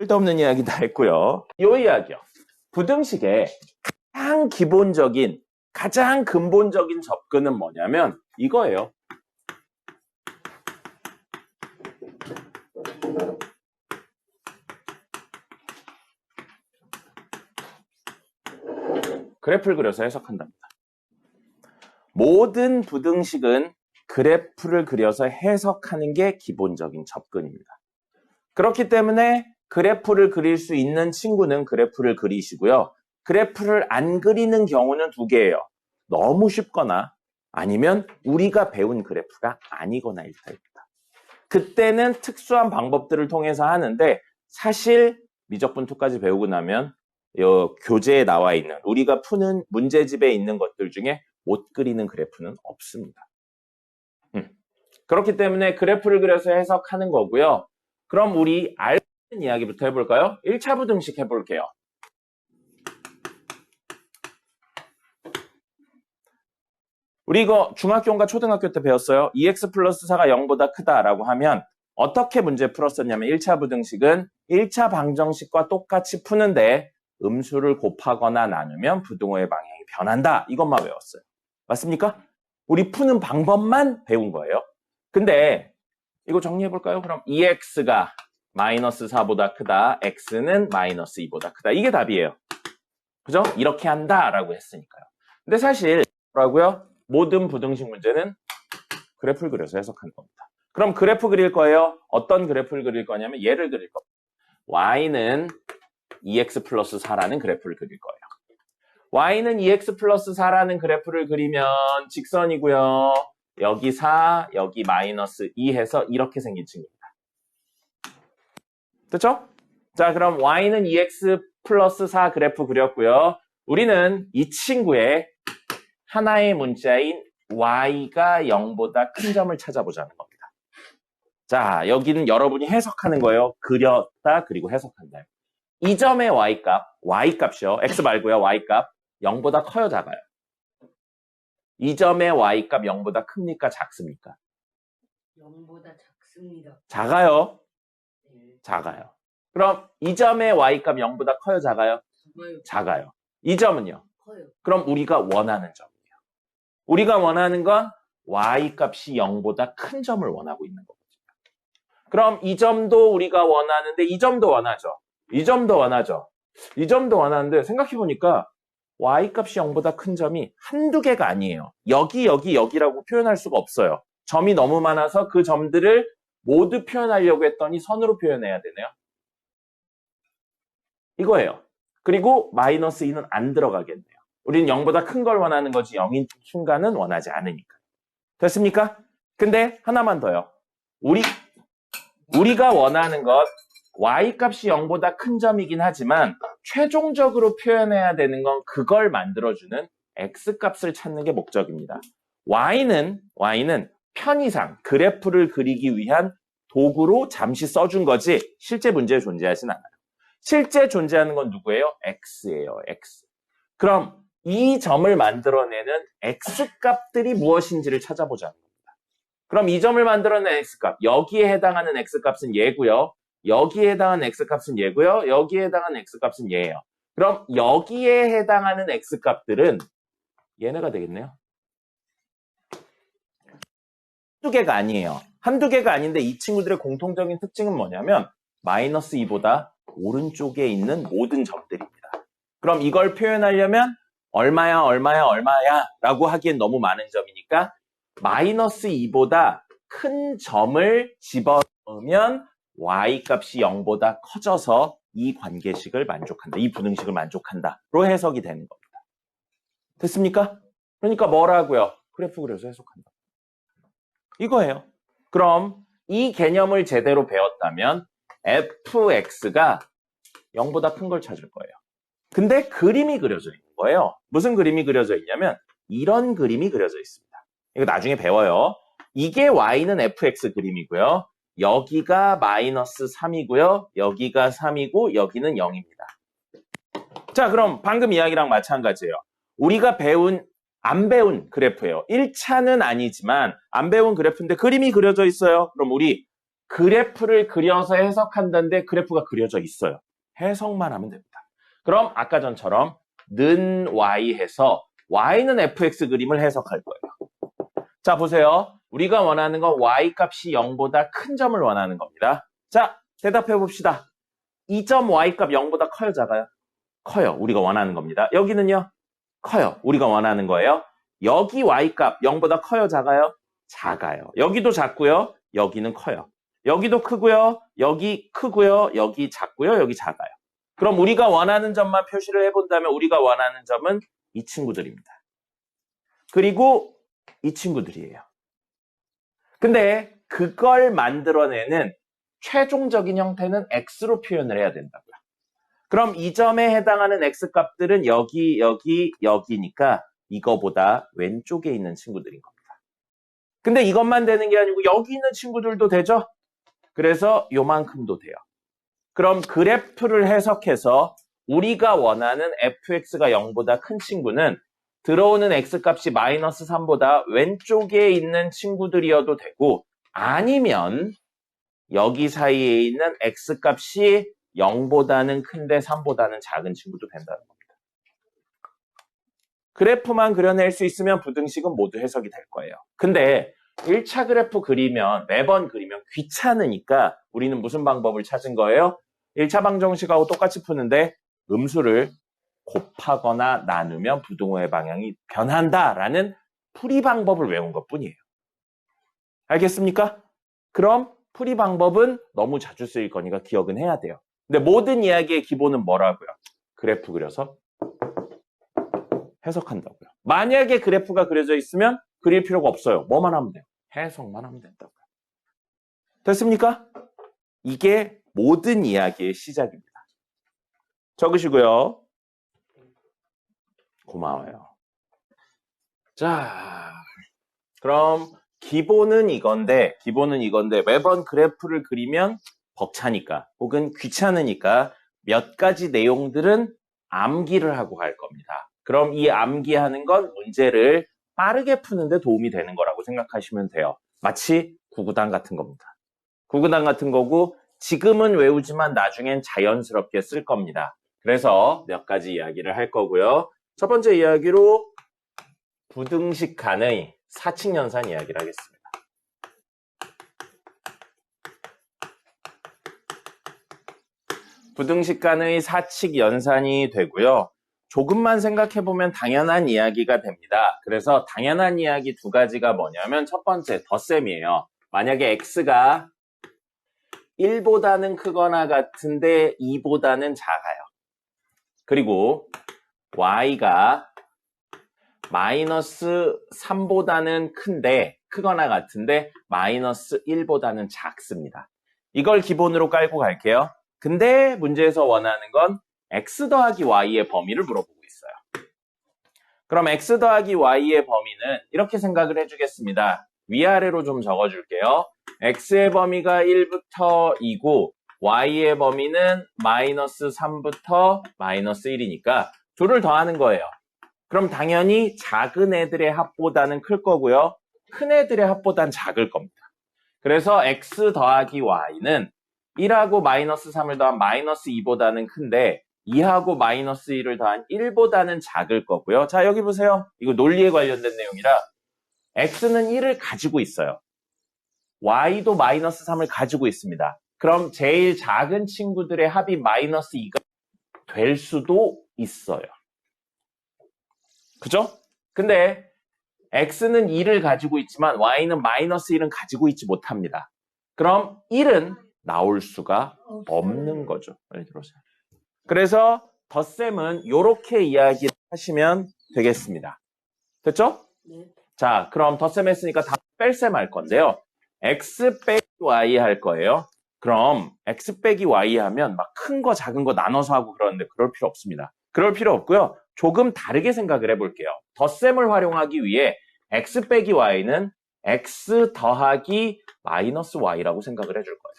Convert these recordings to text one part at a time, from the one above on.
쓸데없는 이야기 다 했고요. 이 이야기요. 부등식의 가장 근본적인 접근은 뭐냐면 이거예요. 그래프를 그려서 해석한답니다. 모든 부등식은 그래프를 그려서 해석하는 게 기본적인 접근입니다. 그렇기 때문에 그래프를 그릴 수 있는 친구는 그래프를 그리시고요. 그래프를 안 그리는 경우는 두 개예요. 너무 쉽거나 아니면 우리가 배운 그래프가 아니거나 일타입니다. 그때는 특수한 방법들을 통해서 하는데 사실 미적분2까지 배우고 나면 교재에 나와 있는 우리가 푸는 문제집에 있는 것들 중에 못 그리는 그래프는 없습니다. 그렇기 때문에 그래프를 그려서 해석하는 거고요. 그럼 우리 알고 있는 이야기부터 해볼까요? 1차 부등식 해볼게요. 우리 이거 중학교인가 초등학교 때 배웠어요. 2x 플러스 4가 0보다 크다라고 하면 어떻게 문제 풀었었냐면 1차 부등식은 1차 방정식과 똑같이 푸는데 음수를 곱하거나 나누면 부등호의 방향이 변한다. 이것만 외웠어요. 맞습니까? 우리 푸는 방법만 배운 거예요. 근데 이거 정리해볼까요? 그럼 2x가 마이너스 4보다 크다. x는 마이너스 2보다 크다. 이게 답이에요. 그죠? 이렇게 한다라고 했으니까요. 근데 사실 뭐라고요? 모든 부등식 문제는 그래프를 그려서 해석하는 겁니다. 그럼 그래프 그릴 거예요. 어떤 그래프를 그릴 거냐면 얘를 그릴 겁니다. y는 2x 플러스 4라는 그래프를 그릴 거예요. y는 2x 플러스 4라는 그래프를 그리면 직선이고요. 여기 4, 여기 마이너스 2 해서 이렇게 생긴 친구입니다. 됐죠? 자, 그럼 y는 2x 플러스 4 그래프 그렸고요. 우리는 이 친구의 하나의 문자인 y가 0보다 큰 점을 찾아보자는 겁니다. 자, 여기는 여러분이 해석하는 거예요. 그렸다, 그리고 해석한다. 이 점의 y값이요. x 말고요. y값 0보다 커요, 작아요? 이 점의 y값 0보다 큽니까, 작습니까? 0보다 작습니다. 작아요? 네. 작아요. 그럼 이 점의 y값 0보다 커요, 작아요? 작아요. 이 점은요? 커요. 그럼 우리가 원하는 점이에요. 우리가 원하는 건 y값이 0보다 큰 점을 원하고 있는 거거든요. 그럼 이 점도 우리가 원하는데 이 점도 원하죠. 이 점도 원하죠. 이 점도 원하는데 생각해보니까 y값이 0보다 큰 점이 한두 개가 아니에요. 여기라고 표현할 수가 없어요. 점이 너무 많아서 그 점들을 모두 표현하려고 했더니 선으로 표현해야 되네요. 이거예요. 그리고 마이너스 2는 안 들어가겠네요. 우리는 0보다 큰 걸 원하는 거지 0인 순간은 원하지 않으니까. 됐습니까? 근데 하나만 더요. 우리가 원하는 것 y값이 0보다 큰 점이긴 하지만 최종적으로 표현해야 되는 건 그걸 만들어주는 x값을 찾는 게 목적입니다. y는 편의상 그래프를 그리기 위한 도구로 잠시 써준 거지 실제 문제에 존재하진 않아요. 실제 존재하는 건 누구예요? x예요. x. 그럼 이 점을 만들어내는 x값들이 무엇인지를 찾아보자는 겁니다. 그럼 이 점을 만들어내는 x값, 여기에 해당하는 x값은 얘고요. 여기에 해당하는 x값은 얘고요. 여기에 해당하는 x값은 얘예요. 그럼 여기에 해당하는 x값들은 얘네가 되겠네요. 한두 개가 아니에요. 한두 개가 아닌데 이 친구들의 공통적인 특징은 뭐냐면 마이너스 2보다 오른쪽에 있는 모든 점들입니다. 그럼 이걸 표현하려면 얼마야 라고 하기엔 너무 많은 점이니까 마이너스 2보다 큰 점을 집어넣으면 y값이 0보다 커져서 이 관계식을 만족한다. 이 부등식을 만족한다로 해석이 되는 겁니다. 됐습니까? 그러니까 뭐라고요? 그래프 그려서 해석한다. 이거예요. 그럼 이 개념을 제대로 배웠다면 fx가 0보다 큰 걸 찾을 거예요. 근데 그림이 그려져 있는 거예요. 무슨 그림이 그려져 있냐면 이런 그림이 그려져 있습니다. 이거 나중에 배워요. 이게 y는 fx 그림이고요. 여기가 마이너스 3이고요. 여기가 3이고 여기는 0입니다. 자, 그럼 방금 이야기랑 마찬가지예요. 우리가 안 배운 그래프예요. 1차는 아니지만 안 배운 그래프인데 그림이 그려져 있어요. 그럼 우리 그래프를 그려서 해석한다는데 그래프가 그려져 있어요. 해석만 하면 됩니다. 그럼 아까 전처럼 는 y 해서 y는 fx 그림을 해석할 거예요. 자, 보세요. 우리가 원하는 건 y 값이 0보다 큰 점을 원하는 겁니다. 자, 대답해 봅시다. 이 점 y 값 0보다 커요, 작아요? 커요. 우리가 원하는 겁니다. 여기는요? 커요. 우리가 원하는 거예요. 여기 y 값 0보다 커요, 작아요? 작아요. 여기도 작고요. 여기는 커요. 여기도 크고요. 여기 크고요. 여기 작고요. 여기 작아요. 그럼 우리가 원하는 점만 표시를 해본다면 우리가 원하는 점은 이 친구들입니다. 그리고 이 친구들이에요. 근데 그걸 만들어내는 최종적인 형태는 x로 표현을 해야 된다고요. 그럼 이 점에 해당하는 x값들은 여기, 여기, 여기니까 이거보다 왼쪽에 있는 친구들인 겁니다. 근데 이것만 되는 게 아니고 여기 있는 친구들도 되죠? 그래서 요만큼도 돼요. 그럼 그래프를 해석해서 우리가 원하는 fx가 0보다 큰 친구는 들어오는 x값이 마이너스 3보다 왼쪽에 있는 친구들이어도 되고 아니면 여기 사이에 있는 x값이 0보다는 큰데 3보다는 작은 친구도 된다는 겁니다. 그래프만 그려낼 수 있으면 부등식은 모두 해석이 될 거예요. 근데 1차 그래프 그리면 매번 그리면 귀찮으니까 우리는 무슨 방법을 찾은 거예요? 1차 방정식하고 똑같이 푸는데 음수를 곱하거나 나누면 부등호의 방향이 변한다라는 풀이 방법을 외운 것뿐이에요. 알겠습니까? 그럼 풀이 방법은 너무 자주 쓰일 거니까 기억은 해야 돼요. 근데 모든 이야기의 기본은 뭐라고요? 그래프 그려서 해석한다고요. 만약에 그래프가 그려져 있으면 그릴 필요가 없어요. 뭐만 하면 돼요? 해석만 하면 된다고요. 됐습니까? 이게 모든 이야기의 시작입니다. 적으시고요. 고마워요. 자, 그럼 기본은 이건데 매번 그래프를 그리면 벅차니까 혹은 귀찮으니까 몇 가지 내용들은 암기를 하고 갈 겁니다. 그럼 이 암기하는 건 문제를 빠르게 푸는데 도움이 되는 거라고 생각하시면 돼요. 마치 구구단 같은 겁니다. 구구단 같은 거고 지금은 외우지만 나중엔 자연스럽게 쓸 겁니다. 그래서 몇 가지 이야기를 할 거고요. 첫 번째 이야기로 부등식 간의 사칙연산 이야기를 하겠습니다. 부등식 간의 사칙 연산이 되고요. 조금만 생각해보면 당연한 이야기가 됩니다. 그래서 당연한 이야기 두 가지가 뭐냐면 첫 번째, 덧셈이에요. 만약에 x가 1보다는 크거나 같은데 2보다는 작아요. 그리고 y가 마이너스 3보다는 큰데 크거나 같은데 마이너스 1보다는 작습니다. 이걸 기본으로 깔고 갈게요. 근데 문제에서 원하는 건 x 더하기 y의 범위를 물어보고 있어요. 그럼 x 더하기 y의 범위는 이렇게 생각을 해주겠습니다. 위아래로 좀 적어줄게요. x의 범위가 1부터 2고 y의 범위는 마이너스 3부터 마이너스 1이니까 둘을 더하는 거예요. 그럼 당연히 작은 애들의 합보다는 클 거고요. 큰 애들의 합보다는 작을 겁니다. 그래서 x 더하기 y는 1하고 마이너스 3을 더한 마이너스 2보다는 큰데 2하고 마이너스 1을 더한 1보다는 작을 거고요. 자, 여기 보세요. 이거 논리에 관련된 내용이라 x는 1을 가지고 있어요. y도 마이너스 3을 가지고 있습니다. 그럼 제일 작은 친구들의 합이 마이너스 2가 될 수도 있어요. 그죠? 근데 x는 2를 가지고 있지만 y는 마이너스 1은 가지고 있지 못합니다. 그럼 1은 나올 수가 없는 거죠. 빨리 들어오세요. 그래서 덧셈은 이렇게 이야기하시면 되겠습니다. 됐죠? 네. 자, 그럼 덧셈 했으니까 다 뺄셈 할 건데요. x 빼기 y 할 거예요. 그럼 x 빼기 y 하면 막 큰 거 작은 거 나눠서 하고 그러는데 그럴 필요 없습니다. 그럴 필요 없고요. 조금 다르게 생각을 해볼게요. 덧셈을 활용하기 위해 x 빼기 y는 x 더하기 마이너스 y라고 생각을 해줄 거예요.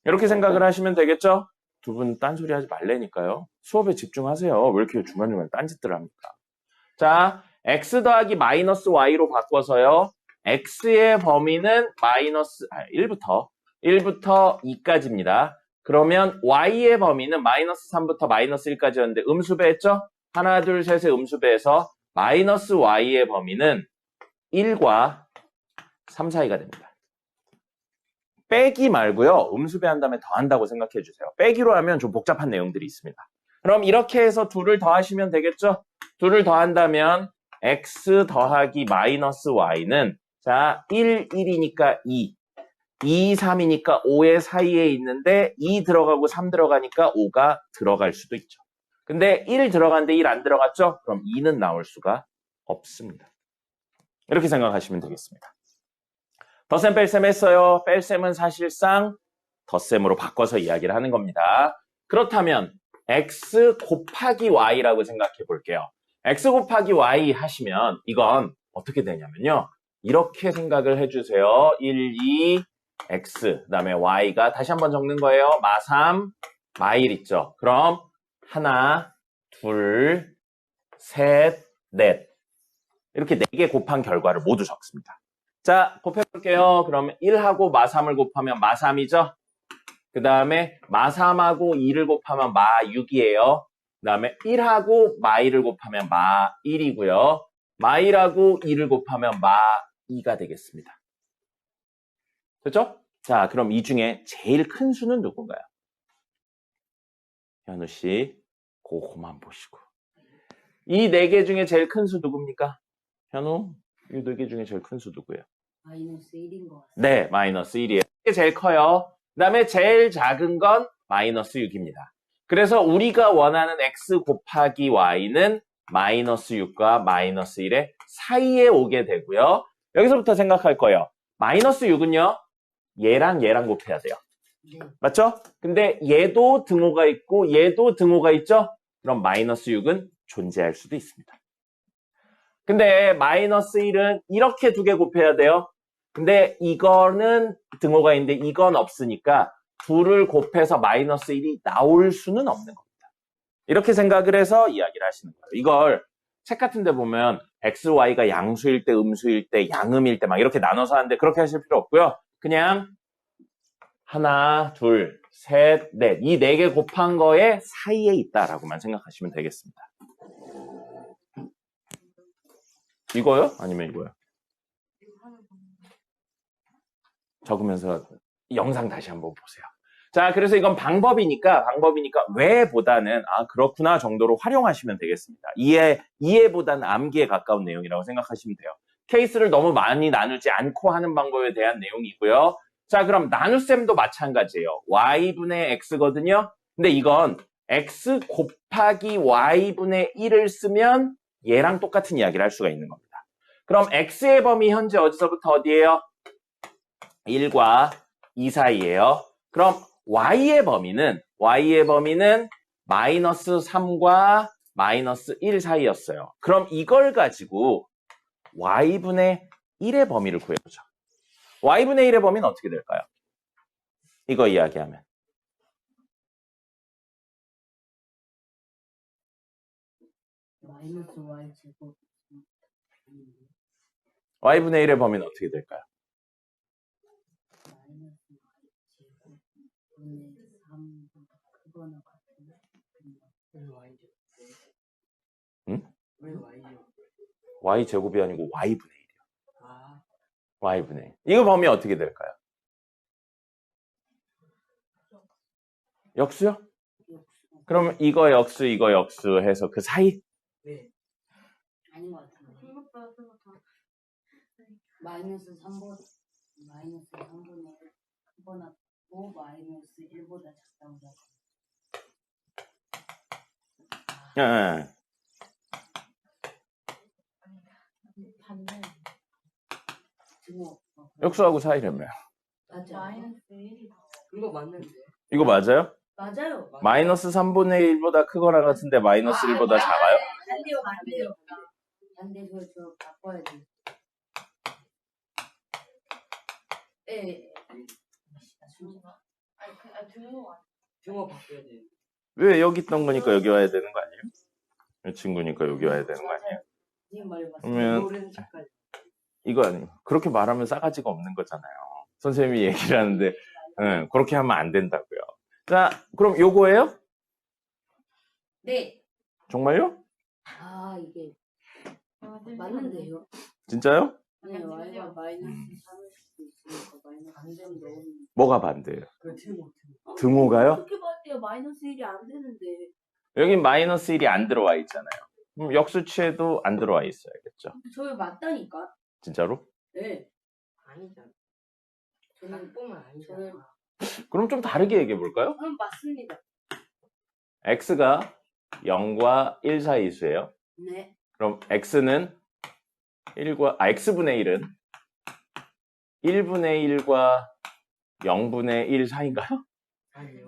이렇게 생각을 하시면 되겠죠? 두 분 딴소리 하지 말라니까요. 수업에 집중하세요. 왜 이렇게 중간중간 딴짓들 합니까? 자, x 더하기 마이너스 y로 바꿔서요. x의 범위는 마이너스 1부터 2까지입니다. 그러면 y의 범위는 마이너스 3부터 마이너스 1까지였는데 음수배했죠? 하나, 둘, 셋의 음수배해서 마이너스 y의 범위는 1과 3 사이가 됩니다. 빼기 말고요. 음수배한 다음에 더한다고 생각해 주세요. 빼기로 하면 좀 복잡한 내용들이 있습니다. 그럼 이렇게 해서 둘을 더하시면 되겠죠? 둘을 더한다면 x 더하기 마이너스 y는 자 1, 1이니까 2, 2, 3이니까 5의 사이에 있는데 2 들어가고 3 들어가니까 5가 들어갈 수도 있죠. 근데 1 들어갔는데 1 안 들어갔죠? 그럼 2는 나올 수가 없습니다. 이렇게 생각하시면 되겠습니다. 덧셈 뺄셈 했어요. 뺄셈은 사실상 덧셈으로 바꿔서 이야기를 하는 겁니다. 그렇다면 x 곱하기 y라고 생각해 볼게요. x 곱하기 y 하시면 이건 어떻게 되냐면요. 이렇게 생각을 해주세요. 1, 2, x, 그 다음에 y가 다시 한번 적는 거예요. 마 3, 마 1 있죠. 그럼 하나, 둘, 셋, 넷 이렇게 4개 곱한 결과를 모두 적습니다. 자, 곱해볼게요. 그러면 1하고 마 3을 곱하면 마 3이죠. 그 다음에 마 3하고 2를 곱하면 마 6이에요. 그 다음에 1하고 마 2를 곱하면 마 1이고요. 마 1하고 2를 곱하면 마 2가 되겠습니다. 됐죠? 자, 그럼 이 중에 제일 큰 수는 누군가요? 현우 씨, 그거만 보시고. 이 4개 중에 제일 큰 수 누굽니까? 현우, 이 4개 중에 제일 큰 수 누구예요? 마이너스 1인 것 같아요. 네, 마이너스 1이에요. 이게 제일 커요. 그 다음에 제일 작은 건 마이너스 6입니다. 그래서 우리가 원하는 x 곱하기 y는 마이너스 6과 마이너스 1의 사이에 오게 되고요. 여기서부터 생각할 거예요. 마이너스 6은요. 얘랑 얘랑 곱해야 돼요. 네. 맞죠? 근데 얘도 등호가 있고 얘도 등호가 있죠? 그럼 마이너스 6은 존재할 수도 있습니다. 근데 마이너스 1은 이렇게 2개 곱해야 돼요. 근데 이거는 등호가 있는데 이건 없으니까 둘을 곱해서 마이너스 1이 나올 수는 없는 겁니다. 이렇게 생각을 해서 이야기를 하시는 거예요. 이걸 책 같은 데 보면 x, y가 양수일 때, 음수일 때, 양음일 때 막 이렇게 나눠서 하는데 그렇게 하실 필요 없고요. 그냥 하나, 둘, 셋, 넷. 이 4개 곱한 거에 사이에 있다라고만 생각하시면 되겠습니다. 이거요? 아니면 이거요? 적으면서 영상 다시 한번 보세요. 자, 그래서 이건 방법이니까 왜보다는 그렇구나 정도로 활용하시면 되겠습니다. 이해보다는 암기에 가까운 내용이라고 생각하시면 돼요. 케이스를 너무 많이 나누지 않고 하는 방법에 대한 내용이고요. 자, 그럼 나눗셈도 마찬가지예요. y분의 x거든요. 근데 이건 x 곱하기 y분의 1을 쓰면 얘랑 똑같은 이야기를 할 수가 있는 겁니다. 그럼 x의 범위 현재 어디서부터 어디예요? 1과 2 사이예요. 그럼 y의 범위는 마이너스 3과 마이너스 1 사이였어요. 그럼 이걸 가지고 y분의 1의 범위를 구해보죠. y분의 1의 범위는 어떻게 될까요? 이거 이야기하면. 마이너스 y 제곱. y분의 1의 범위는 어떻게 될까요? 마이너스 y 제곱 분의 3보다 크거나 같으면 왜 y죠? 응? 왜 y죠? y제곱이 아니고 y분의 1이요. 아, y분의 1. 이거 범위 어떻게 될까요? 역수요? 그럼 이거 역수 해서 그 사이? 네. 아닌 것 같은데. 마이너스 3분의 1 크거나 같고 마이너스 1보다 작다고 생각합니다. 예. 반대. 등호. 역수하고 사이라며요. 맞아. 마이너스 1이 이거 맞는데. 이거 맞아요? 맞아요. 마이너스 3분의 1보다 크거나 같은데 마이너스 1보다 작아요? 반대요. 반대 저 바꿔야 돼. 예. 등호 바꿔야 돼. 왜 여기 있던 거니까 여기 와야 되는 거 아니에요? 이 친구니까 여기 와야 되는 거 아니에요? 님 말이 맞습니다. 그러면- 노래는 색깔. 이거 아니에요. 그렇게 말하면 싸가지가 없는 거잖아요. 선생님이 얘기를 하는데, 그렇게 하면 안 된다고요. 자, 그럼 요거예요? 네. 정말요? 아, 이게 맞는데요? 진짜요? 네, y가 마이너스 3일 수도 있으니까 마이너스 안 되면 너무. 뭐가 반대예요? 그 등호. 등호가요? 어떻게 봤대요? 마이너스 1이 안 되는데. 여긴 마이너스 1이 안 들어와 있잖아요. 그럼 역수치에도 안 들어와 있어야겠죠. 저희 맞다니까? 진짜로? 네. 아니잖아. 저는 보면 아니잖아. 그럼 좀 다르게 얘기해 볼까요? 저는 맞습니다. x가 0과 1 사이 수예요. 네. 그럼 x는 x분의 1은 1분의 1과 0분의 1 사이인가요? 아니요.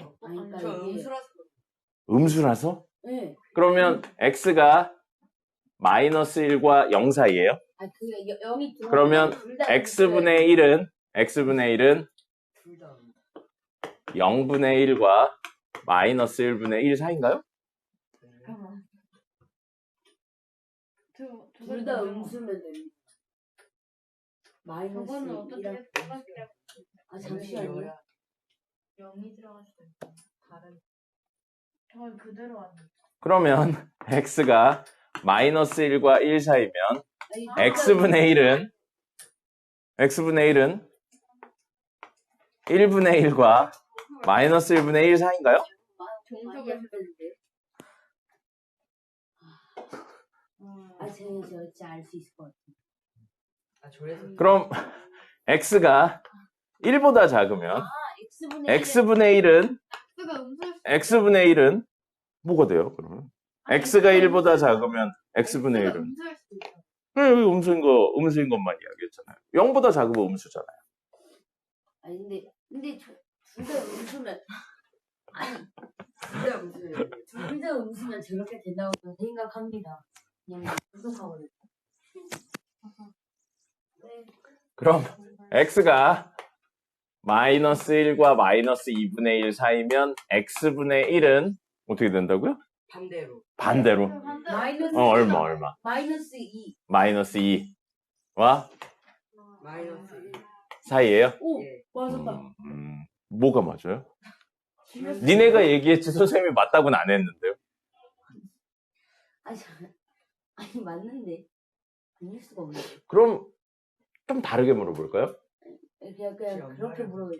저 음수라서. 음수라서? 네. 그러면 x가 마이너스 1과 0 사이예요? 아, 그게 0이 들어. 그러면 x분의 1은 둘 다. 0분의 1과 마이너스 1분의 1 사이인가요? 둘다 음수면 됩니다. 마이너스 저거는 어떻게 1이랑. 생각해요? 아, 잠시만요. 0이 들어갔어요. 다른. 저건 그대로 왔는데. 그러면 x가 마이너스 1과 1 사이면 아니, x분의 1은 1분의 1과 마이너스 1분의 1 사이인가요? 종족을 했는데. 아, 쟤는 저 진짜 알 수 있을 것 같아요. 아, 저래서. 그럼 x가 1보다 작으면 X분의 x분의 1은 X가 음수일 수 x분의 1은 뭐가 돼요? 그러면 x가 1보다 작으면 x분의 X가 1은 음수일 수도 있어. 여기 음수인 것만 이야기했잖아요. 0보다 작으면 음수잖아요. 아니, 근데 둘 다 음수면. 아니, 둘 다 음수예요. 둘 다 음수면 저렇게 된다고 저는 생각합니다. 그냥 분석하거든요. 네. 그럼 x가 마이너스 1과 마이너스 2분의 1 사이면 x분의 1은 어떻게 된다고요? 반대로. 반대로. 마이너스 얼마? 마이너스 2. 마이너스 2와 마이너스 1. 사이예요? 오, 예. 맞았다. 뭐가 맞아요? 니네가 얘기했지 선생님이 맞다고는 안 했는데요. 아니 맞는데 아닐 수가 없네. 그럼 좀 다르게 물어볼까요? 그냥 그렇게 물어요.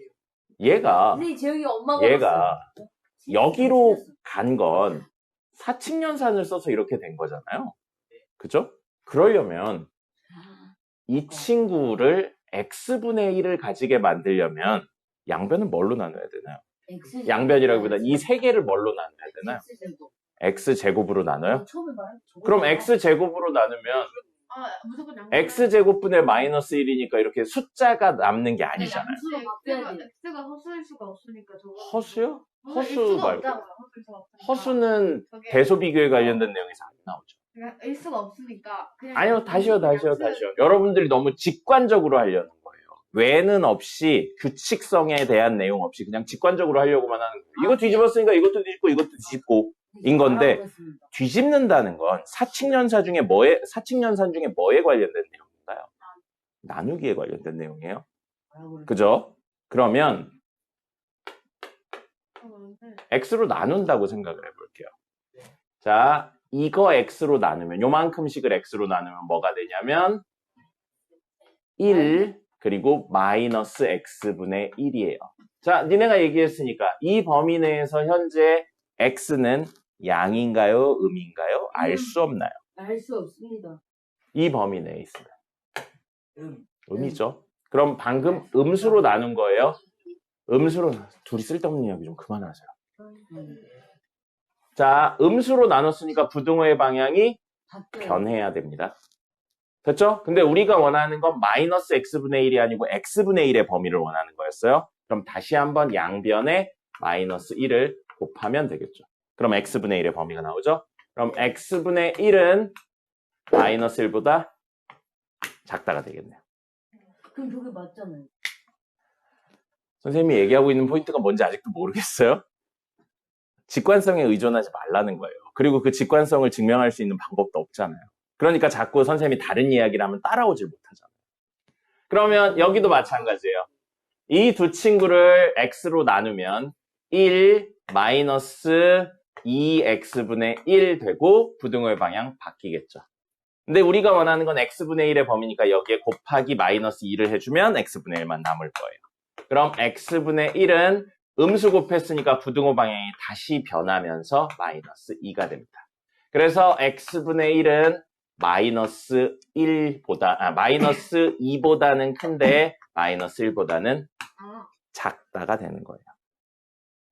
얘가 근데 재영이 엄마가 얘가 봤어요. 여기로 간 건 사칙연산을 써서 이렇게 된 거잖아요. 그죠? 그러려면 이 친구를 x분의 1을 가지게 만들려면 양변은 뭘로 나눠야 되나요? 양변이라기보다 이 세 개를 뭘로 나눠야 되나요? x제곱으로 나눠요? 처음에 말한 그럼 x제곱으로 나누면 아, 무조건 양. x제곱분의 마이너스 1이니까 이렇게 숫자가 남는 게 아니잖아요. 양수로 바뀌어야 돼. X가 허수일 수가 없으니까 저거. 허수요? 허수일 허수 수가 말고 없다고요. 허수일 수가 없으니까. 허수는 저게 대소비교에 관련된 내용에서 안 나오죠. 그냥 일 수가 없으니까. 그냥 아니요, 다시요. 양수- 여러분들이 너무 직관적으로 하려는 거예요. 외는 없이 규칙성에 대한 내용 없이 그냥 직관적으로 하려고만 하는 거예요. 이거 뒤집었으니까 이것도 뒤집고 이것도 뒤집고 인 건데 알아보겠습니다. 뒤집는다는 건 사칙연산 중에 뭐에 관련된 내용인가요? 나누기에 관련된 내용이에요. 그죠? 그러면 x로 나눈다고 생각을 해볼게요. 자, 이거 x로 나누면 요만큼씩을 x로 나누면 뭐가 되냐면 1 그리고 마이너스 x분의 1이에요. 자, 니네가 얘기했으니까 이 범위 내에서 현재 x는 양인가요? 음인가요? 알 수 없나요? 알 수 없습니다. 이 범위 내에 있으면 음. 음이죠. 그럼 방금 음수로 나눈 거예요. 음수로 둘이 쓸데없는 이야기 좀 그만하세요. 자, 음수로 나눴으니까 부등호의 방향이 바뀌어요. 변해야 됩니다. 됐죠? 근데 우리가 원하는 건 마이너스 x분의 1이 아니고 x분의 1의 범위를 원하는 거였어요. 그럼 다시 한번 양변에 마이너스 1을 곱하면 되겠죠. 그럼 x분의 1의 범위가 나오죠? 그럼 x분의 1은 마이너스 1보다 작다가 되겠네요. 그럼 저게 맞잖아요. 선생님이 얘기하고 있는 포인트가 뭔지 아직도 모르겠어요? 직관성에 의존하지 말라는 거예요. 그리고 그 직관성을 증명할 수 있는 방법도 없잖아요. 그러니까 자꾸 선생님이 다른 이야기를 하면 따라오질 못하잖아요. 그러면 여기도 마찬가지예요. 이 두 친구를 x로 나누면 1 마이너스 2x분의 1 되고 부등호의 방향 바뀌겠죠. 근데 우리가 원하는 건 x분의 1의 범위니까 여기에 곱하기 마이너스 2를 해주면 x분의 1만 남을 거예요. 그럼 x분의 1은 음수 곱했으니까 부등호 방향이 다시 변하면서 마이너스 2가 됩니다. 그래서 x분의 1은 마이너스 2보다는 큰데 마이너스 1보다는 작다가 되는 거예요.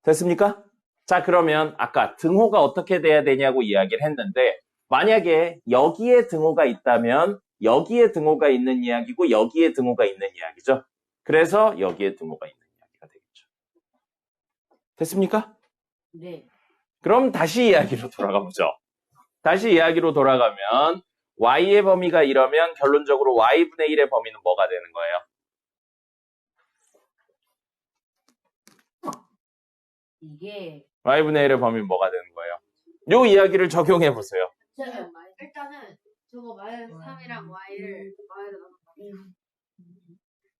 됐습니까? 자, 그러면 아까 등호가 어떻게 돼야 되냐고 이야기를 했는데 만약에 여기에 등호가 있다면 여기에 등호가 있는 이야기고 여기에 등호가 있는 이야기죠. 그래서 여기에 등호가 있는 이야기가 되겠죠. 됐습니까? 네. 그럼 다시 이야기로 돌아가 보죠. 다시 이야기로 돌아가면 y의 범위가 이러면 결론적으로 y분의 1의 범위는 뭐가 되는 거예요? 이게 y분의 1의 범위는 뭐가 되는 거예요? 요 이야기를 적용해 보세요. 일단은 저거 마이너스 3이랑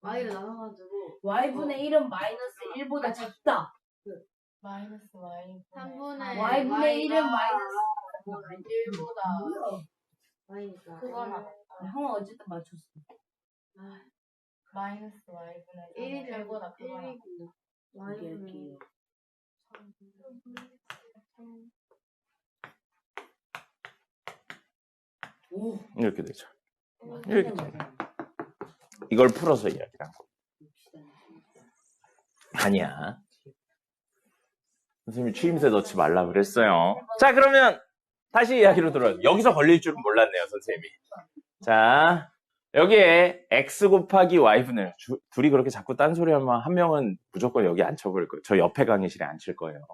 y를 나눠가지고 y분의 1은 마이너스 1보다 작다. 마이너스 y 3분의 y분의 1은 마이너스 1보다 y니까. 그거나 형은 어쨌든 맞췄어. 마이너스 y분의 1이 되보다 그거나 y분의 오. 이렇게 되죠. 이렇게 돼요. 이걸 풀어서 이야기를 한 거. 아니야. 선생님이 추임새 넣지 말라 그랬어요. 자, 그러면 다시 이야기로 들어요. 여기서 걸릴 줄은 몰랐네요, 선생님이. 자, 여기에 x 곱하기 y분의 둘이 그렇게 자꾸 딴소리 하면 한 명은 무조건 여기 앉혀버릴 거예요. 저 옆에 강의실에 앉힐 거예요.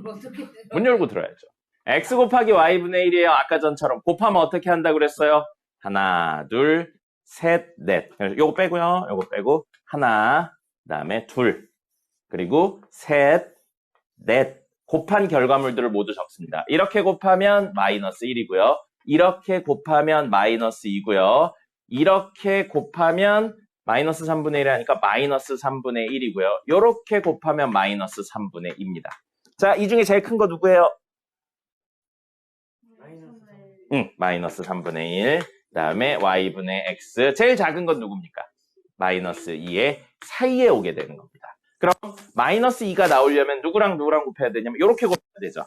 어떻게 문 열고 들어야죠. x 곱하기 y분의 1이에요. 아까 전처럼 곱하면 어떻게 한다고 그랬어요? 하나, 둘, 셋, 넷. 요거 빼고요. 요거 빼고 하나, 그다음에 둘, 그리고 셋, 넷. 곱한 결과물들을 모두 적습니다. 이렇게 곱하면 마이너스 1이고요. 이렇게 곱하면 마이너스 2고요. 이렇게 곱하면 마이너스 3분의 1이 하니까 마이너스 3분의 1이고요. 이렇게 곱하면 마이너스 3분의 2입니다. 자, 이 중에 제일 큰 거 누구예요? 마이너스 3분의 1. 그 다음에 y분의 x. 제일 작은 건 누굽니까? 마이너스 2의 사이에 오게 되는 겁니다. 그럼 마이너스 2가 나오려면 누구랑 곱해야 되냐면 이렇게 곱해야 되죠.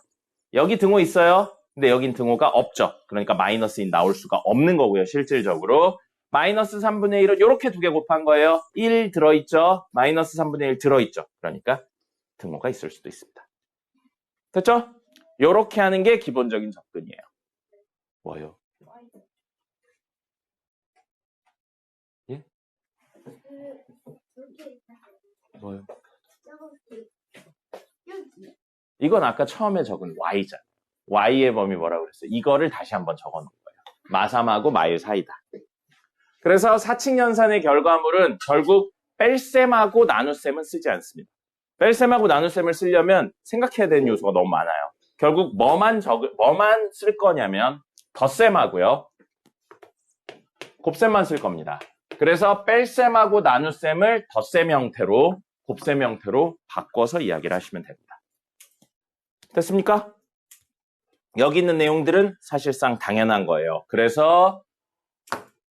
여기 등호 있어요. 근데 여긴 등호가 없죠. 그러니까 마이너스 2 나올 수가 없는 거고요. 실질적으로. 마이너스 3분의 1은 이렇게 두 개 곱한 거예요. 1 들어있죠. 마이너스 3분의 1 들어있죠. 그러니까 등호가 있을 수도 있습니다. 됐죠? 이렇게 하는 게 기본적인 접근이에요. 뭐요? 예? 뭐요? 이건 아까 처음에 적은 y잖아요. y의 범위 뭐라고 그랬어요? 이거를 다시 한번 적어 놓은 거예요. 마3하고 마일 사이다. 그래서 사칙연산의 결과물은 결국 뺄셈하고 나눗셈은 쓰지 않습니다. 뺄셈하고 나눗셈을 쓰려면 생각해야 되는 요소가 너무 많아요. 결국 뭐만 쓸 거냐면 덧셈하고요. 곱셈만 쓸 겁니다. 그래서 뺄셈하고 나눗셈을 덧셈 형태로 곱셈 형태로 바꿔서 이야기를 하시면 됩니다. 됐습니까? 여기 있는 내용들은 사실상 당연한 거예요. 그래서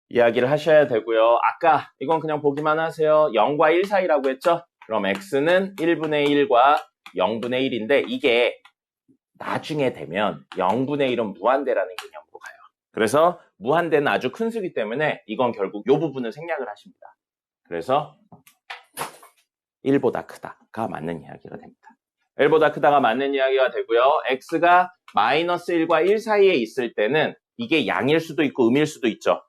이야기를 하셔야 되고요. 아까 이건 그냥 보기만 하세요. 0과 1 사이라고 했죠? 그럼 x는 1분의 1과 0분의 1인데 이게 나중에 되면 0분의 1은 무한대라는 개념으로 가요. 그래서 무한대는 아주 큰 수기 때문에 이건 결국 이 부분을 생략을 하십니다. 그래서 1보다 크다가 맞는 이야기가 됩니다. 1보다 크다가 맞는 이야기가 되고요. x가 마이너스 1과 1 사이에 있을 때는 이게 양일 수도 있고 음일 수도 있죠.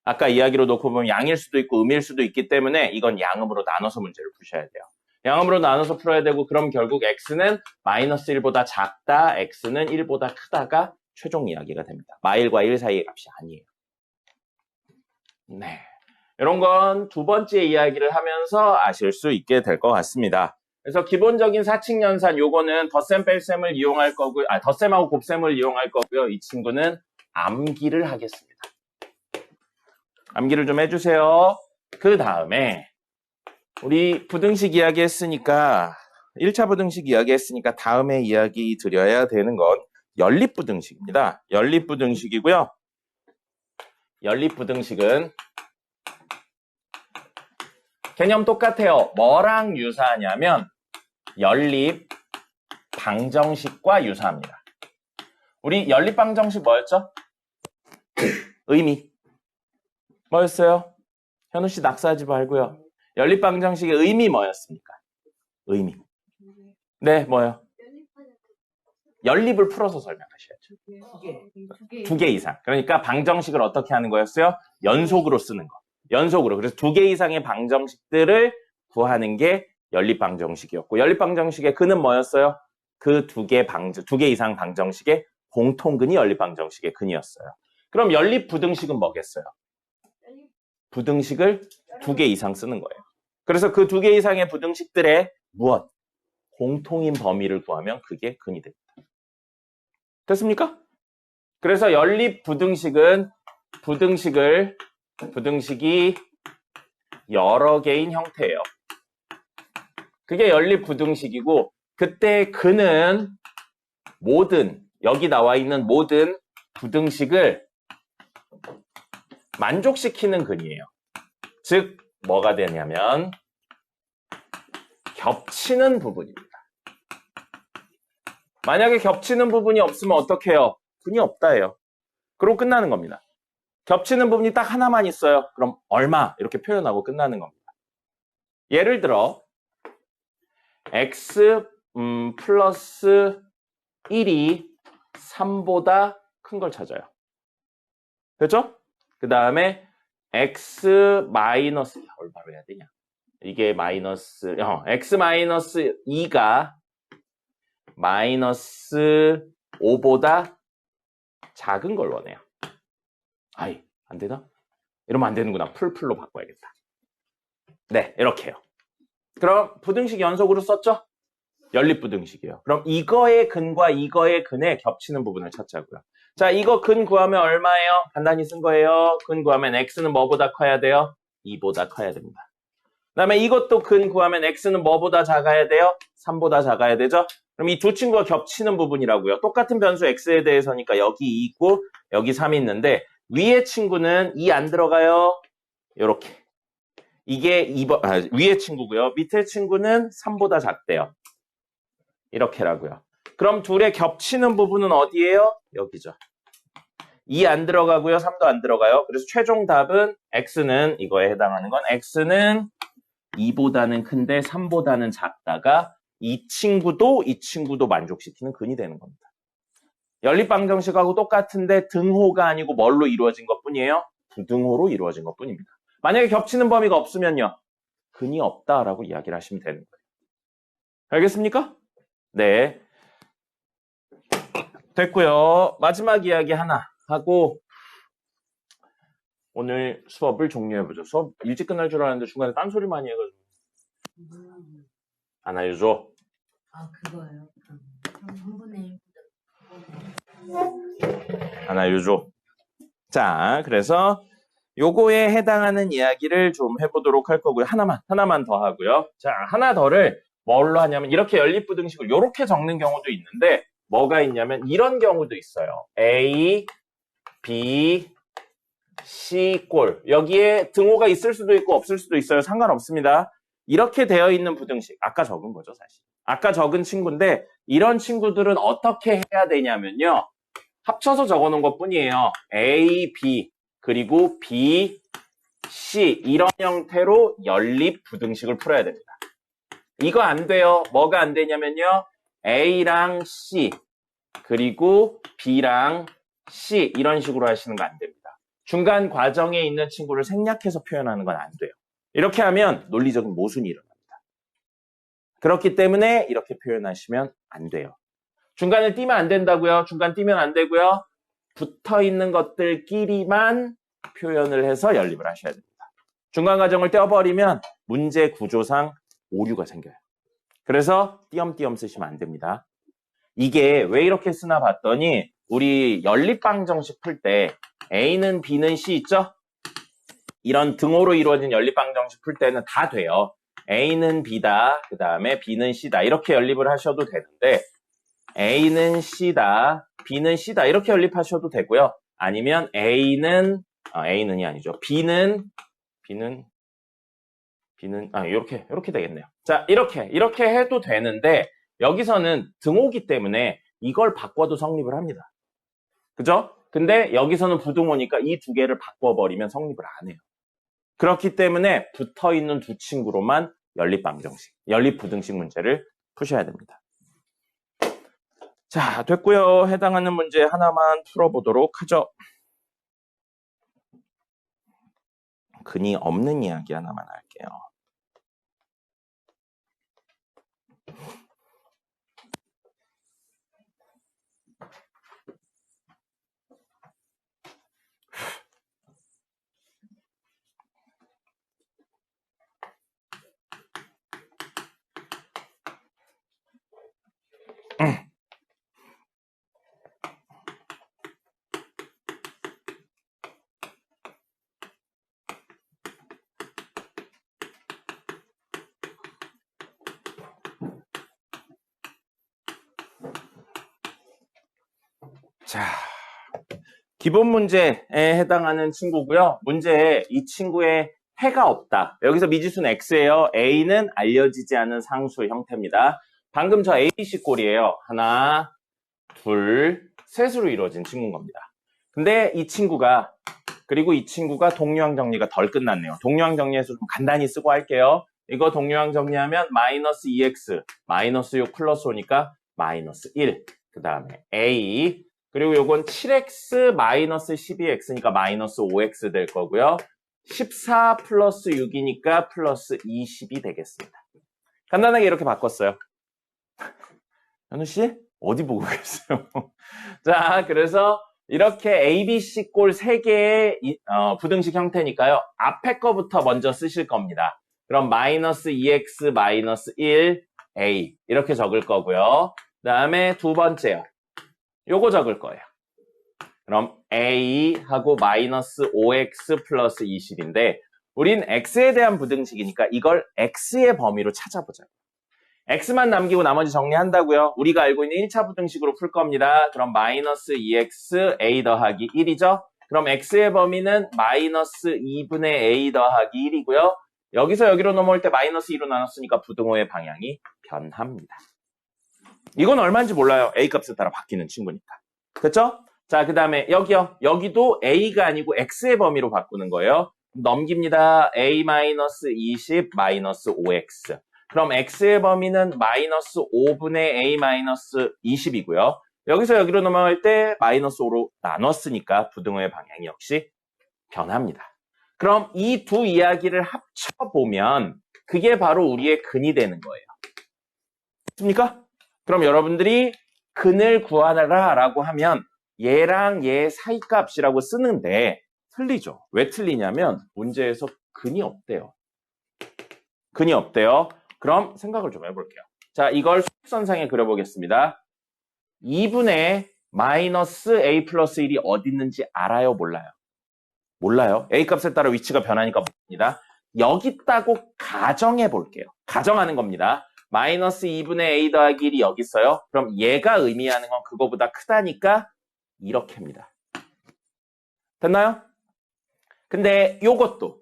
아까 이야기로 놓고 보면 양일 수도 있고 음일 수도 있기 때문에 이건 양음으로 나눠서 문제를 푸셔야 돼요. 양음으로 나눠서 풀어야 되고 그럼 결국 x는 마이너스 1보다 작다, x는 1보다 크다가 최종 이야기가 됩니다. 마일과 1 사이의 값이 아니에요. 네, 이런 건 두 번째 이야기를 하면서 아실 수 있게 될 것 같습니다. 그래서 기본적인 사칙연산 요거는 덧셈 뺄셈을 이용할 거고요. 덧셈하고 곱셈을 이용할 거고요. 이 친구는 암기를 하겠습니다. 암기를 좀 해주세요. 그 다음에 우리 부등식 이야기 했으니까 1차 부등식 이야기 했으니까 다음에 이야기 드려야 되는 건 연립부등식입니다. 연립부등식이고요. 연립부등식은 개념 똑같아요. 뭐랑 유사하냐면 연립 방정식과 유사합니다. 우리 연립 방정식 뭐였죠? 의미. 뭐였어요? 현우 씨 낙서하지 말고요. 연립 방정식의 의미 뭐였습니까? 의미. 네, 뭐요? 연립을 풀어서 설명하셔야죠. 2개 이상. 그러니까 방정식을 어떻게 하는 거였어요? 연속으로 쓰는 거. 연속으로. 그래서 2개 이상의 방정식들을 구하는 게 연립 방정식이었고, 연립 방정식의 근은 뭐였어요? 그 2개 이상 방정식의 공통근이 연립 방정식의 근이었어요. 그럼 연립 부등식은 뭐겠어요? 부등식을 2개 이상 쓰는 거예요. 그래서 그 2개 이상의 부등식들의 무엇? 공통인 범위를 구하면 그게 근이 됩니다. 됐습니까? 그래서 연립 부등식은 부등식이 여러 개인 형태예요. 그게 연립 부등식이고, 그때 근은 여기 나와 있는 모든 부등식을 만족시키는 근이에요. 즉 뭐가 되냐면 겹치는 부분입니다. 만약에 겹치는 부분이 없으면 어떻게 해요? 근이 없다예요. 그러고 끝나는 겁니다. 겹치는 부분이 딱 하나만 있어요. 그럼 얼마? 이렇게 표현하고 끝나는 겁니다. 예를 들어 x 플러스 1이 3보다 큰 걸 찾아요. 됐죠? 그 다음에 x 마이너스 얼마로 해야 되냐? 이게 마이너스 x 마이너스 2가 마이너스 5보다 작은 걸 원해요. 아이, 안 되나? 이러면 안 되는구나. 풀로 바꿔야겠다. 네, 이렇게요. 그럼 부등식 연속으로 썼죠? 연립부등식이에요. 그럼 이거의 근과 이거의 근에 겹치는 부분을 찾자고요. 자, 이거 근 구하면 얼마예요? 간단히 쓴 거예요. 근 구하면 x는 뭐보다 커야 돼요? 2보다 커야 됩니다. 그 다음에 이것도 근 구하면 x는 뭐보다 작아야 돼요? 3보다 작아야 되죠? 그럼 이 두 친구가 겹치는 부분이라고요. 똑같은 변수 x에 대해서니까 여기 2 있고 여기 3이 있는데 위의 친구는 2 안 들어가요. 요렇게. 이게 위의 친구고요. 밑에 친구는 3보다 작대요. 이렇게라고요. 그럼 둘의 겹치는 부분은 어디예요? 여기죠. 2 안 들어가고요. 3도 안 들어가요. 그래서 최종 답은 x는 이거에 해당하는 건 x는 2보다는 큰데 3보다는 작다가 이 친구도 만족시키는 근이 되는 겁니다. 연립방정식하고 똑같은데 등호가 아니고 뭘로 이루어진 것뿐이에요? 부등호로 이루어진 것뿐입니다. 만약에 겹치는 범위가 없으면요. 근이 없다라고 이야기를 하시면 되는 거예요. 알겠습니까? 네. 됐고요. 마지막 이야기 하나 하고 오늘 수업을 종료해보죠. 수업 일찍 끝날 줄 알았는데 중간에 딴소리 많이 해가지고. 안 알려줘. 아, 그거예요. 그럼 3분의 1. 안 알려줘. 자, 그래서 요거에 해당하는 이야기를 좀 해보도록 할 거고요. 하나만 더 하고요. 자, 하나 더를 뭘로 하냐면 이렇게 연립부등식을 이렇게 적는 경우도 있는데 뭐가 있냐면 이런 경우도 있어요. A, B, C 꼴. 여기에 등호가 있을 수도 있고 없을 수도 있어요. 상관없습니다. 이렇게 되어 있는 부등식. 아까 적은 거죠, 사실. 아까 적은 친구인데 이런 친구들은 어떻게 해야 되냐면요. 합쳐서 적어놓은 것뿐이에요. A, B 그리고 B, C 이런 형태로 연립 부등식을 풀어야 됩니다. 이거 안 돼요. 뭐가 안 되냐면요. A랑 C 그리고 B랑 C 이런 식으로 하시는 거 안 됩니다. 중간 과정에 있는 친구를 생략해서 표현하는 건 안 돼요. 이렇게 하면 논리적인 모순이 일어납니다. 그렇기 때문에 이렇게 표현하시면 안 돼요. 중간을 띄면 안 된다고요. 중간 띄면 안 되고요. 붙어 있는 것들끼리만 표현을 해서 연립을 하셔야 됩니다. 중간 과정을 떼어버리면 문제 구조상 오류가 생겨요. 그래서 띄엄띄엄 쓰시면 안 됩니다. 이게 왜 이렇게 쓰나 봤더니 우리 연립방정식 풀 때 A는 B는 C 있죠? 이런 등호로 이루어진 연립방정식 풀 때는 다 돼요. A는 B다, 그 다음에 B는 C다 이렇게 연립을 하셔도 되는데 A는 C다, B는 C다 이렇게 연립하셔도 되고요. 아니면 A는이 아니죠. B는 이렇게 되겠네요. 자, 이렇게 해도 되는데 여기서는 등호기 때문에 이걸 바꿔도 성립을 합니다. 그죠? 근데 여기서는 부등호니까 이 두 개를 바꿔버리면 성립을 안 해요. 그렇기 때문에 붙어있는 두 친구로만 연립부등식 문제를 푸셔야 됩니다. 자, 됐고요. 해당하는 문제 하나만 풀어보도록 하죠. 근이 없는 이야기 하나만 할게요. 자, 기본 문제에 해당하는 친구고요. 문제에 이 친구의 해가 없다. 여기서 미지수는 x예요. a는 알려지지 않은 상수 형태입니다. 방금 저 ABC 꼴이에요. 하나, 둘, 셋으로 이루어진 친구인 겁니다. 근데 그리고 이 친구가 동류항 정리가 덜 끝났네요. 동류항 정리해서 좀 간단히 쓰고 할게요. 이거 동류항 정리하면 마이너스 2x, 마이너스 6 플러스 5니까 마이너스 1. 그 다음에 a. 그리고 요건 7x 마이너스 12x니까 마이너스 5x 될 거고요. 14 플러스 6이니까 플러스 20이 되겠습니다. 간단하게 이렇게 바꿨어요. 현우씨? 어디 보고 계세요? 자, 그래서 이렇게 ABC 꼴 3개의 부등식 형태니까요. 앞에 거부터 먼저 쓰실 겁니다. 그럼 마이너스 2x 마이너스 1 a 이렇게 적을 거고요. 그 다음에 두 번째요. 요거 적을 거예요. 그럼 a하고 마이너스 5x 플러스 20인데 우린 x에 대한 부등식이니까 이걸 x의 범위로 찾아보자고요. x만 남기고 나머지 정리한다고요. 우리가 알고 있는 1차 부등식으로 풀 겁니다. 그럼 마이너스 2x a 더하기 1이죠. 그럼 x의 범위는 마이너스 2분의 a 더하기 1이고요. 여기서 여기로 넘어올 때 마이너스 2로 나눴으니까 부등호의 방향이 변합니다. 이건 얼마인지 몰라요. a 값에 따라 바뀌는 친구니까. 됐죠? 자, 그 다음에 여기요. 여기도 a가 아니고 x의 범위로 바꾸는 거예요. 넘깁니다. a-20 마이너스 5x. 그럼 x의 범위는 마이너스 5분의 a-20이고요. 여기서 여기로 넘어갈 때 마이너스 5로 나눴으니까 부등호의 방향이 역시 변합니다. 그럼 이 두 이야기를 합쳐보면 그게 바로 우리의 근이 되는 거예요. 맞습니까? 그럼 여러분들이 근을 구하라 라고 하면 얘랑 얘 사이 값이라고 쓰는데 틀리죠. 왜 틀리냐면 문제에서 근이 없대요. 근이 없대요. 그럼 생각을 좀 해볼게요. 자, 이걸 수직선상에 그려보겠습니다. 2분의 마이너스 a 플러스 1이 어디 있는지 알아요? 몰라요? 몰라요. a 값에 따라 위치가 변하니까 모릅니다. 여기 있다고 가정해 볼게요. 가정하는 겁니다. 마이너스 2분의 a 더하기 1이 여기 있어요. 그럼 얘가 의미하는 건 그거보다 크다니까 이렇게입니다. 됐나요? 근데 요것도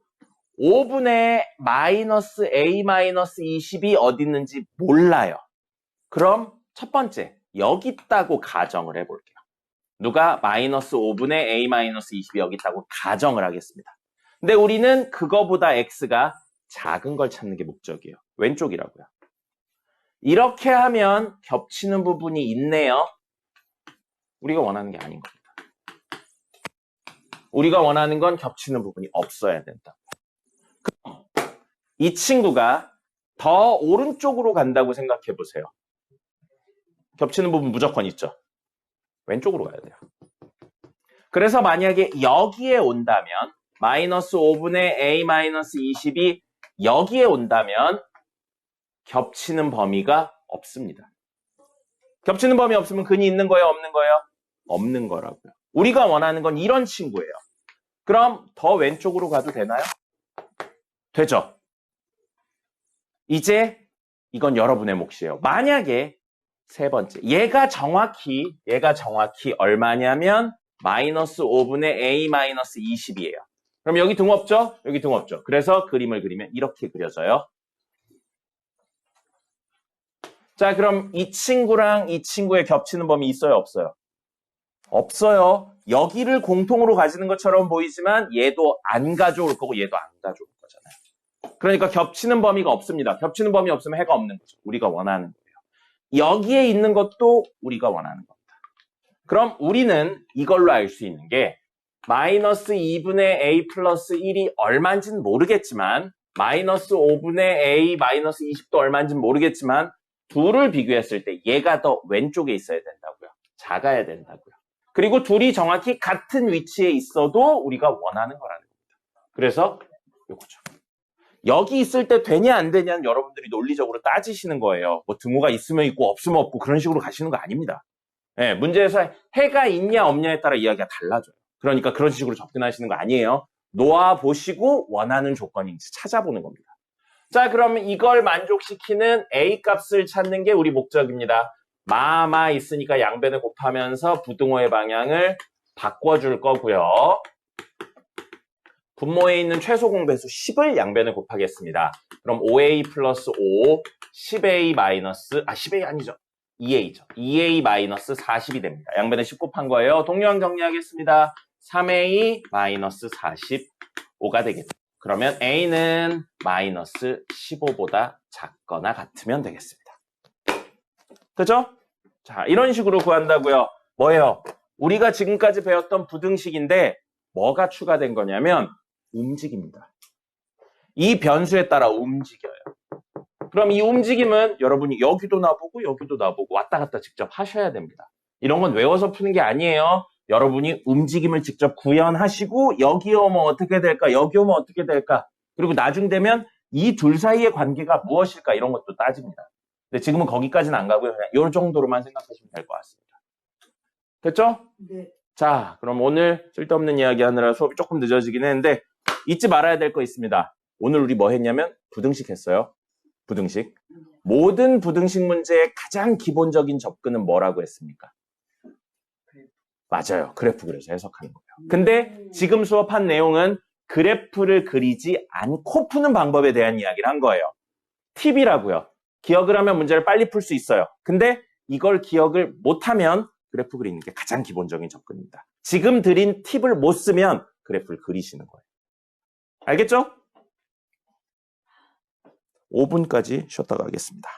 5분의 마이너스 a 마이너스 20이 어디 있는지 몰라요. 그럼 첫 번째 여기 있다고 가정을 해볼게요. 누가 마이너스 5분의 a 마이너스 20이 여기 있다고 가정을 하겠습니다. 근데 우리는 그거보다 x가 작은 걸 찾는 게 목적이에요. 왼쪽이라고요. 이렇게 하면 겹치는 부분이 있네요. 우리가 원하는 게 아닌 겁니다. 우리가 원하는 건 겹치는 부분이 없어야 된다. 그럼 이 친구가 더 오른쪽으로 간다고 생각해 보세요. 겹치는 부분 무조건 있죠. 왼쪽으로 가야 돼요. 그래서 만약에 여기에 온다면 마이너스 5분의 a 마이너스 20이 여기에 온다면 겹치는 범위가 없습니다. 겹치는 범위 없으면 근이 있는 거예요? 없는 거예요? 없는 거라고요. 우리가 원하는 건 이런 친구예요. 그럼 더 왼쪽으로 가도 되나요? 되죠? 이제 이건 여러분의 몫이에요. 만약에 세 번째, 얘가 정확히 얼마냐면 마이너스 5분의 a 마이너스 20이에요. 그럼 여기 등 없죠? 여기 등 없죠. 그래서 그림을 그리면 이렇게 그려져요. 자, 그럼 이 친구랑 이 친구의 겹치는 범위 있어요, 없어요? 없어요. 여기를 공통으로 가지는 것처럼 보이지만 얘도 안 가져올 거고 얘도 안 가져올 거잖아요. 그러니까 겹치는 범위가 없습니다. 겹치는 범위 없으면 해가 없는 거죠. 우리가 원하는 거예요. 여기에 있는 것도 우리가 원하는 겁니다. 그럼 우리는 이걸로 알 수 있는 게 마이너스 2분의 a 플러스 1이 얼마인지는 모르겠지만 마이너스 5분의 a 마이너스 20도 얼마인지는 모르겠지만 둘을 비교했을 때 얘가 더 왼쪽에 있어야 된다고요. 작아야 된다고요. 그리고 둘이 정확히 같은 위치에 있어도 우리가 원하는 거라는 겁니다. 그래서 요거죠. 여기 있을 때 되냐 안 되냐는 여러분들이 논리적으로 따지시는 거예요. 뭐 등호가 있으면 있고 없으면 없고 그런 식으로 가시는 거 아닙니다. 네, 문제에서 해가 있냐 없냐에 따라 이야기가 달라져요. 그러니까 그런 식으로 접근하시는 거 아니에요. 놓아보시고 원하는 조건인지 찾아보는 겁니다. 자, 그러면 이걸 만족시키는 A 값을 찾는 게 우리 목적입니다. 마마 있으니까 양변을 곱하면서 부등호의 방향을 바꿔줄 거고요. 분모에 있는 최소 공배수 10을 양변을 곱하겠습니다. 그럼 5a 플러스 5, 10a 마이너스, 10a 아니죠. 2a죠. 2a 마이너스 40이 됩니다. 양변에 10 곱한 거예요. 동료항 정리하겠습니다. 3a 마이너스 45가 되겠죠. 그러면 a는 마이너스 15보다 작거나 같으면 되겠습니다. 그죠? 자, 이런 식으로 구한다고요. 뭐예요? 우리가 지금까지 배웠던 부등식인데 뭐가 추가된 거냐면 움직입니다. 이 변수에 따라 움직여요. 그럼 이 움직임은 여러분이 여기도 놔보고 여기도 놔보고 왔다 갔다 직접 하셔야 됩니다. 이런 건 외워서 푸는 게 아니에요. 여러분이 움직임을 직접 구현하시고 여기 오면 어떻게 될까? 여기 오면 어떻게 될까? 그리고 나중 되면 이 둘 사이의 관계가 무엇일까? 이런 것도 따집니다. 근데 지금은 거기까지는 안 가고요. 그냥 이 정도로만 생각하시면 될 것 같습니다. 됐죠? 네. 자, 그럼 오늘 쓸데없는 이야기 하느라 수업이 조금 늦어지긴 했는데 잊지 말아야 될 거 있습니다. 오늘 우리 뭐 했냐면 부등식 했어요. 부등식. 모든 부등식 문제의 가장 기본적인 접근은 뭐라고 했습니까? 맞아요. 그래프 그려서 해석하는 거예요. 근데 지금 수업한 내용은 그래프를 그리지 않고 푸는 방법에 대한 이야기를 한 거예요. 팁이라고요. 기억을 하면 문제를 빨리 풀 수 있어요. 근데 이걸 기억을 못하면 그래프 그리는 게 가장 기본적인 접근입니다. 지금 드린 팁을 못 쓰면 그래프를 그리시는 거예요. 알겠죠? 5분까지 쉬었다가 하겠습니다.